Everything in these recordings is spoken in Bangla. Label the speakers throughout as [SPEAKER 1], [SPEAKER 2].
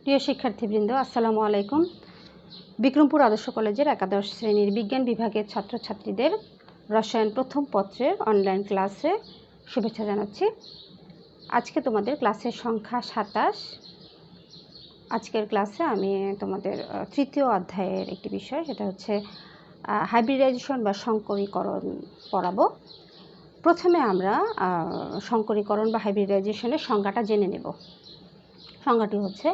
[SPEAKER 1] প্রিয় শিক্ষার্থীবৃন্দ, আসসালামু আলাইকুম। বিক্রমপুর আদর্শ কলেজের একাদশ শ্রেণীর বিজ্ঞান বিভাগের ছাত্রছাত্রীদের রসায়ন প্রথম পত্রের অনলাইন ক্লাসে শুভেচ্ছা জানাচ্ছি। আজকে তোমাদের ক্লাসের সংখ্যা 27। আজকের ক্লাসে আমি তোমাদের তৃতীয় অধ্যায়ের একটি বিষয়, সেটা হচ্ছে হাইব্রিডাইজেশন বা সংকরীকরণ পড়াবো। প্রথমে আমরা সংকরীকরণ বা হাইব্রিডাইজেশনের সংজ্ঞাটা জেনে নেব। সংজ্ঞাটি হচ্ছে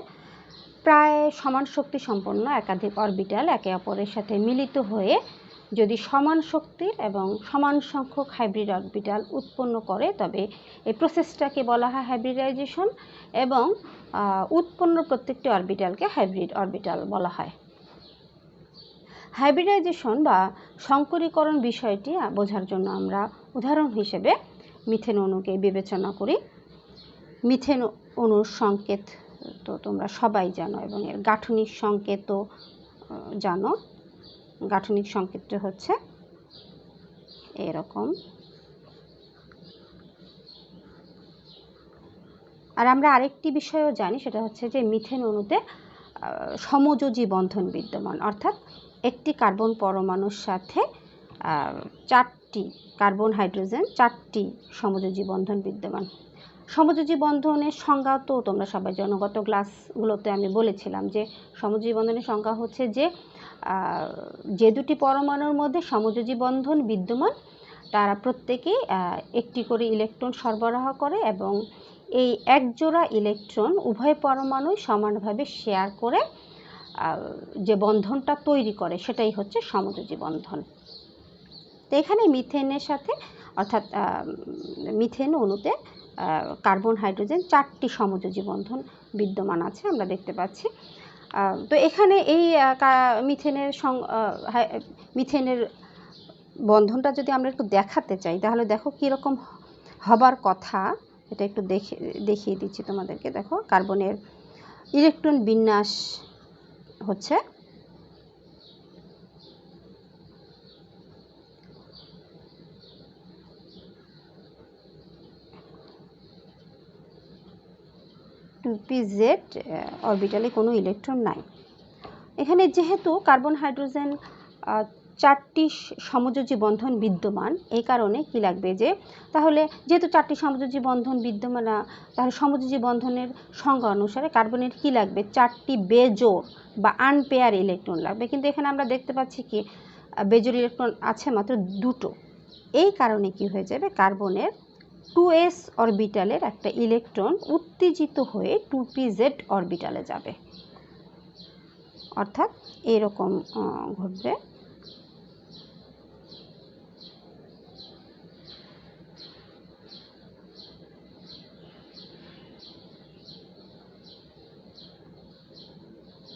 [SPEAKER 1] প্রায় সমান শক্তি সম্পন্ন একাধিক অরবিটাল একে অপরের সাথে মিলিত হয়ে যদি সমান শক্তির এবং সমান সংখ্যক হাইব্রিড অরবিটাল উৎপন্ন করে, তবে এই প্রসেসটাকে বলা হয় হাইব্রিডাইজেশন এবং উৎপন্ন প্রত্যেকটি অরবিটালকে হাইব্রিড অরবিটাল বলা হয়। হাইব্রিডাইজেশন বা সংকরীকরণ বিষয়টি বোঝার জন্য আমরা উদাহরণ হিসেবে মিথেন অণুকে বিবেচনা করি। মিথেন অণুর সংকেত তো তোমরা সবাই জানো এবং এর গাঠনিক সংকেতও জানো। গাঠনিক সংকেতটা হচ্ছে এরকম। আর আমরা আরেকটি বিষয়ও জানি, সেটা হচ্ছে যে মিথেন অণুতে সমযোজী বন্ধন বিদ্যমান, অর্থাৎ একটি কার্বন পরমাণুর সাথে 4টি কার্বন হাইড্রোজেন 4টি সমযোজী বন্ধন বিদ্যমান। সমযোজী বন্ধনের সংজ্ঞা তো তোমরা সবাই জানো। গত ক্লাসগুলোতে আমি বলেছিলাম যে সমযোজী বন্ধনের সংজ্ঞা হচ্ছে যে দুটি পরমাণুর মধ্যে সমযোজী বন্ধন বিদ্যমান তারা প্রত্যেকেই একটি করে ইলেকট্রন সরবরাহ করে এবং এই একজোড়া ইলেকট্রন উভয় পরমাণুই সমানভাবে শেয়ার করে যে বন্ধনটা তৈরি করে সেটাই হচ্ছে সমযোজী বন্ধন। তো এখানে মিথেনের সাথে, অর্থাৎ মিথেন অণুতে কার্বন হাইড্রোজেন 4টি সমযোজী বন্ধন বিদ্যমান আছে, আমরা দেখতে পাচ্ছি। তো এখানে এই মিথেনের বন্ধনটা যদি আমরা একটু দেখাতে চাই, তাহলে দেখো কীরকম হবার কথা, এটা একটু দেখিয়ে দিচ্ছি তোমাদেরকে। দেখো, কার্বনের ইলেকট্রন বিন্যাস হচ্ছে p(z) অরবিটালে কোনো ইলেকট্রন নাই। এখানে যেহেতু কার্বন হাইড্রোজেন 4টি সমযোজী বন্ধন বিদ্যমান, এই কারণে কি লাগবে যে তাহলে যেহেতু 4টি সমযোজী বন্ধন বিদ্যমান, তাহলে সমযোজী বন্ধনের সংজ্ঞা অনুসারে কার্বনের কি লাগবে? 4টি বেজোড় বা আনপেয়ার ইলেকট্রন লাগবে। কিন্তু এখানে আমরা দেখতে পাচ্ছি কি বেজোড় ইলেকট্রন আছে মাত্র 2টো। এই কারণে কি হয়ে যাবে, কার্বনের 2s অরবিটালের একটা ইলেকট্রন উত্তেজিত হয়ে 2p(z) অরবিটালে যাবে, অর্থাৎ এরকম ঘটবে।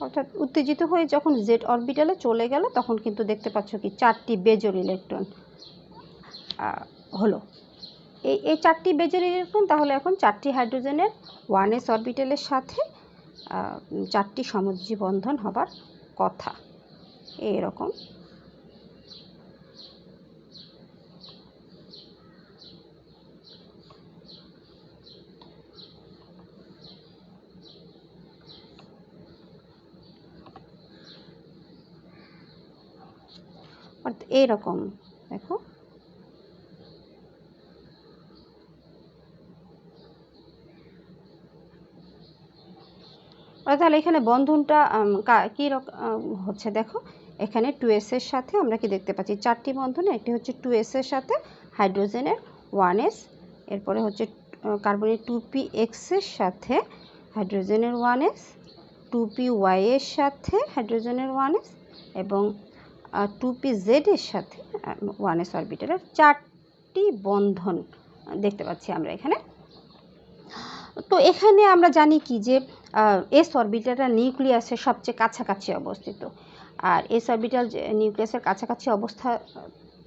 [SPEAKER 1] অর্থাৎ উত্তেজিত হয়ে যখন z অরবিটালে চলে গেল, তখন কিন্তু দেখতে পাচ্ছ কি 4টি বেজোড় ইলেকট্রন হলো। এই 4টি বেজোড় ইলেকট্রন তাহলে এখন 4টি হাইড্রোজেনের 1s অরবিটালের সাথে 4টি সমযোজী বন্ধন হবার কথা। এরকম এইরকম দেখো। তাহলে এখানে বন্ধনটা কী রকম হচ্ছে দেখো, এখানে 2s এর সাথে আমরা কি দেখতে পাচ্ছি 4টি বন্ধনে, একটি হচ্ছে 2s এর সাথে হাইড্রোজেনের 1s, এরপরে হচ্ছে কার্বনের 2px এর সাথে হাইড্রোজেনের 1s, 2py এর সাথে হাইড্রোজেনের 1s এবং 2pz এর সাথে 1s অরবিটালের 4টি বন্ধন দেখতে পাচ্ছি আমরা এখানে। তো এখানে আমরা জানি কি যে এস অরবিটালটা নিউক্লিয়াসের সবচেয়ে কাছাকাছি অবস্থিত, আর এস অরবিটাল নিউক্লিয়াসের কাছাকাছি অবস্থা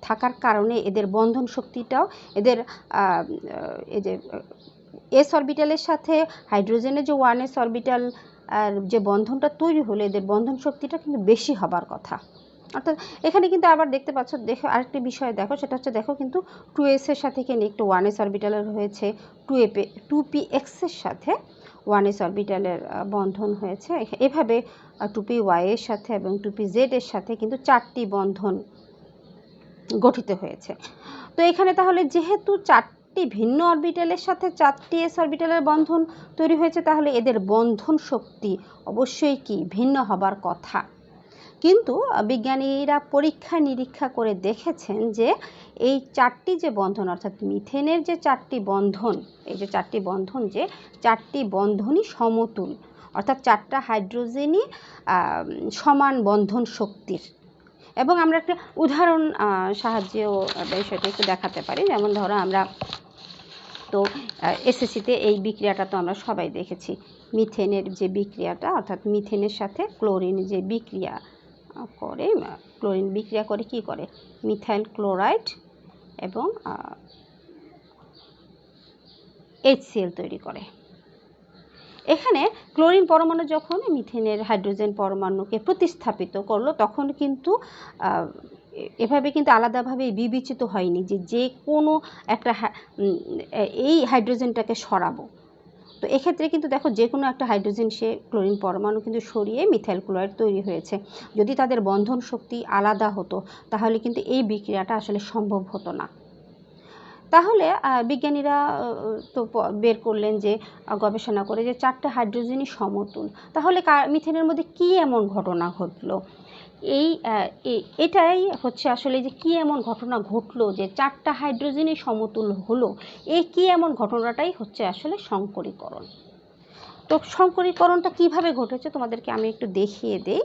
[SPEAKER 1] থাকার কারণে এদের বন্ধন শক্তিটাও এই যে এস অরবিটালের সাথে হাইড্রোজেনের যে 1s অরবিটাল আর যে বন্ধনটা তৈরি হলো, এদের বন্ধন শক্তিটা কিন্তু বেশি হবার কথা। অর্থাৎ এখানে কিন্তু আবার দেখতে পাচ্ছ, দেখো আরেকটি বিষয় দেখো, সেটা হচ্ছে দেখো কিন্তু 2s এর সাথে এখানে একটু 1s অরবিটাল রয়েছে, 2px এর সাথে 1s অরবিটালের বন্ধন হয়েছে। এভাবে 2py এর সাথে এবং 2pz এর সাথে কিন্তু 4টি বন্ধন গঠিত হয়েছে। তো এখানে তাহলে যেহেতু 4টি ভিন্ন অরবিটালের সাথে 4টি s অরবিটালের বন্ধন তৈরি হয়েছে, তাহলে এদের বন্ধন শক্তি অবশ্যই কি ভিন্ন হবার কথা। কিন্তু বিজ্ঞানীরা পরীক্ষা নিরীক্ষা করে দেখেছেন যে এই 4টি যে বন্ধন, অর্থাৎ মিথেনের যে 4টি বন্ধন, এই যে 4টি বন্ধন, যে 4টি বন্ধনই সমতুল, অর্থাৎ 4টা হাইড্রোজেনই সমান বন্ধন শক্তির। এবং আমরা একটা উদাহরণ সাহায্যেও বিষয়টা একটু দেখাতে পারি। যেমন ধরো আমরা তো এসএসসিতে এই বিক্রিয়াটা তো আমরা সবাই দেখেছি, মিথেনের যে বিক্রিয়াটা, অর্থাৎ মিথেনের সাথে ক্লোরিন যে বিক্রিয়া করে, ক্লোরিন বিক্রিয়া করে কি করে, মিথাইল ক্লোরাইড এবং HCl তৈরি করে। এখানে ক্লোরিন পরমাণু যখন মিথেনের হাইড্রোজেন পরমাণুকে প্রতিস্থাপিত করলো, তখন কিন্তু এভাবে কিন্তু আলাদাভাবে বিবেচিত হয়নি যে কোনো একটা এই হাইড্রোজেনটাকে সরাবো। তো এক্ষেত্রে কিন্তু দেখো যে কোনো একটা হাইড্রোজেন সে ক্লোরিন পরমাণু কিন্তু সরিয়ে মিথাইল ক্লোরাইড তৈরি হয়েছে। যদি তাদের বন্ধন শক্তি আলাদা হতো তাহলে কিন্তু এই বিক্রিয়াটা আসলে সম্ভব হতো না। তাহলে বিজ্ঞানীরা তো বের করলেন যে গবেষণা করে যে 4টা হাইড্রোজেনই সমতুল। তাহলে মিথেনের মধ্যে কি এমন ঘটনা ঘটলো, এটাই হচ্ছে আসলে যে কি এমন ঘটনা ঘটলো যে 4টা হাইড্রোজেনই সমতুল হলো, এই কি এমন ঘটনাটাই হচ্ছে আসলে সংকরীকরণ। তো সংকরীকরণটা কিভাবে ঘটেছে তোমাদেরকে আমি একটু দেখিয়ে দেই।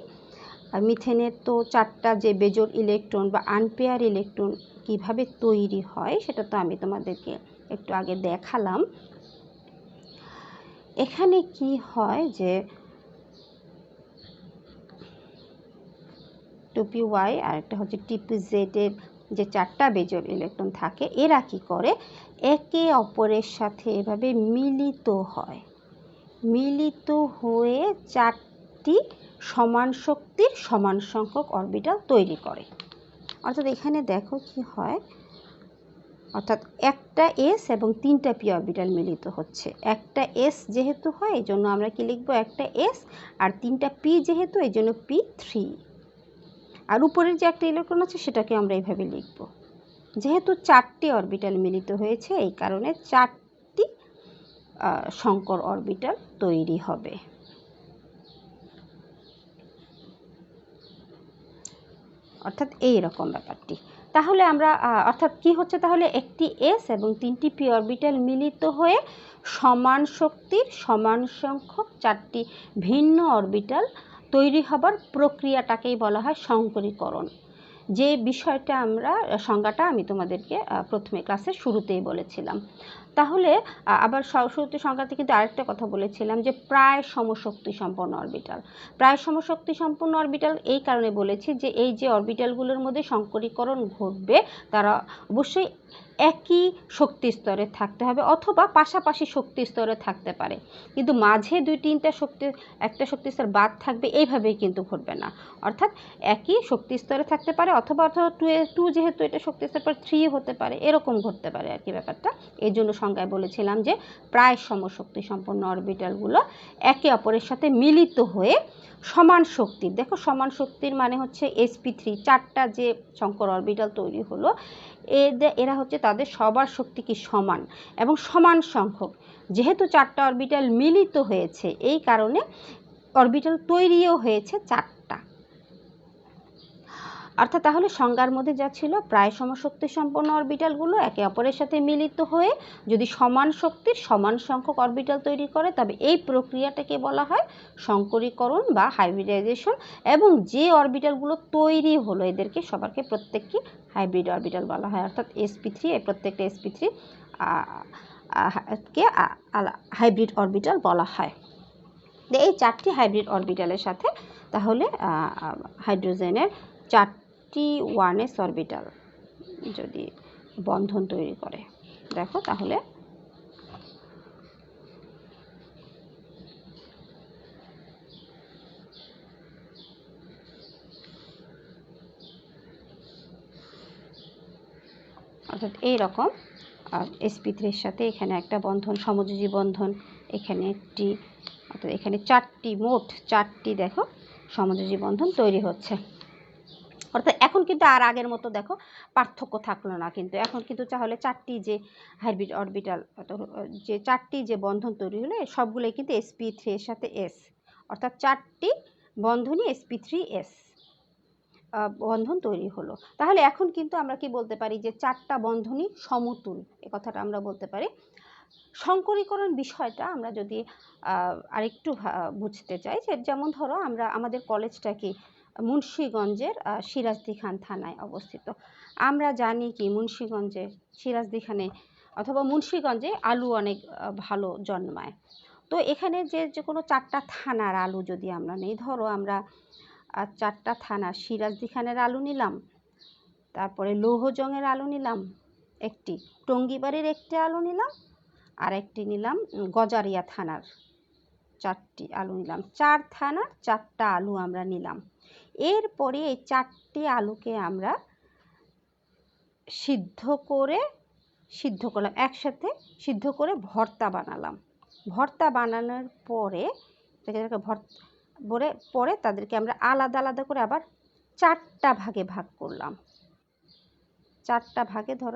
[SPEAKER 1] মিথেনের তো 4টা যে বেজোড় ইলেকট্রন বা আনপেয়ার ইলেকট্রন কিভাবে তৈরি হয় সেটা তো আমি তোমাদেরকে একটু আগে দেখালাম। এখানে কি হয় যে 2py আর একটা হচ্ছে 2pz এর যে 4টা বেজোড় ইলেকট্রন থাকে, এরা কি করে একে অপরের সাথে এভাবে মিলিত হয়, মিলিত হয়ে 4টি সমান শক্তির সমান সংখ্যক অরবিটাল তৈরি করে। অর্থাৎ এখানে দেখো কি হয়, অর্থাৎ একটা s এবং 3টা p অরবিটাল মিলিত হচ্ছে। একটা s যেহেতু হয় এই জন্য আমরা কি লিখব, একটা s, আর 3টা p যেহেতু এই জন্য p3। আর উপরের যে একটা ইলেকট্রন আছে সেটাকে আমরা এইভাবে লিখব। যেহেতু 4টি অরবিটাল মিলিত হয়েছে এই কারণে 4টি সংকর অরবিটাল তৈরি হবে। অর্থাৎ এই রকম ব্যাপারটি। তাহলে আমরা অর্থাৎ কি হচ্ছে, তাহলে একটি s এবং 3টি p অরবিটাল মিলিত হয়ে সমান শক্তির সমান সংখ্যক 4টি ভিন্ন অরবিটাল তৈরি হবার প্রক্রিয়াটাকেই বলা হয় সংকরীকরণ। যে বিষয়টা আমরা সংজ্ঞাটা আমি তোমাদেরকে প্রথমে ক্লাসের শুরুতেই বলেছিলাম। তাহলে আবার শুরুতে সংজ্ঞাতে কিন্তু আরেকটা কথা বলেছিলাম যে প্রায় সমশক্তি সম্পন্ন অরবিটাল। প্রায় সমশক্তি সম্পন্ন অরবিটাল এই কারণে বলেছি যে এই যে অরবিটালগুলোর মধ্যে সংকরীকরণ ঘটবে তারা অবশ্যই একই শক্তি স্তরে থাকতে হবে অথবা পাশাপাশি শক্তি স্তরে থাকতে পারে, কিন্তু মাঝে একটা শক্তি স্তর বাদ থাকবে এইভাবেই কিন্তু ঘটবে না। অর্থাৎ একই শক্তি স্তরে থাকতে পারে অথবা 2 যেহেতু এটা শক্তি স্তর পর 3 হতে পারে, এরকম ঘটতে পারে আর কি ব্যাপারটা। এই জন্য সংজ্ঞায় বলেছিলাম যে প্রায় সমশক্তি সম্পন্ন অরবিটালগুলো একে অপরের সাথে মিলিত হয়ে সমান শক্তির, দেখো সমান শক্তির মানে হচ্ছে sp3, 4টা যে সংকর অরবিটাল তৈরি হলো এরা হচ্ছে তাদের সবার শক্তি কি সমান এবং সমান সংখ্যক। যেহেতু 4টা অরবিটাল মিলিত হয়েছে এই কারণে অরবিটাল তৈরিও হয়েছে 4টা। অর্থাৎ তাহলে সংজ্ঞার মধ্যে যা ছিল প্রায় সমশক্তি সম্পন্ন অরবিটালগুলো একে অপরের সাথে মিলিত হয়ে যদি সমান শক্তির সমান সংখ্যক অরবিটাল তৈরি করে তবে এই প্রক্রিয়াটাকে বলা হয় সংকরীকরণ বা হাইব্রিডাইজেশন। এবং যে অরবিটালগুলো তৈরি হলো এদেরকে সবাইকে প্রত্যেককে হাইব্রিড অরবিটাল বলা হয়। অর্থাৎ sp3 এই প্রত্যেকটা sp3 কে হাইব্রিড অরবিটাল বলা হয়। এই 4টি হাইব্রিড অরবিটালের সাথে তাহলে হাইড্রোজেনের 4টি 1s অরবিটাল যদি বন্ধন তৈরি করে, দেখো তাহলে অর্থাৎ এইরকম sp3 এর সাথে এখানে একটা বন্ধন সমযোজী বন্ধন, এখানে একটি অর্থাৎ এখানে মোট চারটি দেখো সমযোজী বন্ধন তৈরি হচ্ছে। অর্থাৎ এখন কিন্তু আর আগের মতো দেখো পার্থক্য থাকলো না, কিন্তু এখন কিন্তু তাহলে চারটি যে হাইব্রিড অরবিটাল যে চারটি যে বন্ধন তৈরি হলো সবগুলোই কিন্তু sp3 এর সাথে s, অর্থাৎ চারটি বন্ধনই sp3s বন্ধন তৈরি হলো। তাহলে এখন কিন্তু আমরা কি বলতে পারি যে চারটা বন্ধনই সমতুল, এ কথাটা আমরা বলতে পারি। সংকরীকরণ বিষয়টা আমরা যদি আরেকটু বুঝতে চাই, যেমন ধরো আমাদের কলেজটা কি মুন্সিগঞ্জের সিরাজদি খান থানায় অবস্থিত। আমরা জানি কি মুন্সিগঞ্জে সিরাজদি খানে অথবা মুন্সিগঞ্জে আলু অনেক ভালো জন্মায়। তো এখানে যে কোনো চারটা থানার আলু যদি আমরা নিই, ধরো আমরা চারটা থানা সিরাজদি খানের আলু নিলাম, তারপরে লৌহজংয়ের আলু নিলাম একটি, টঙ্গিবাড়ির একটি আলু নিলাম, আর একটি নিলাম গজারিয়া থানার চারটি আলু নিলাম। চার থানার চারটা আলু আমরা নিলাম। এরপরে এই চারটি আলুকে আমরা সিদ্ধ করলাম, একসাথে সিদ্ধ করে ভর্তা বানালাম। ভর্তা বানানোর পরে তাদেরকে আমরা আলাদা আলাদা করে আবার চারটা ভাগে ভাগ করলাম। চারটা ভাগে ধরো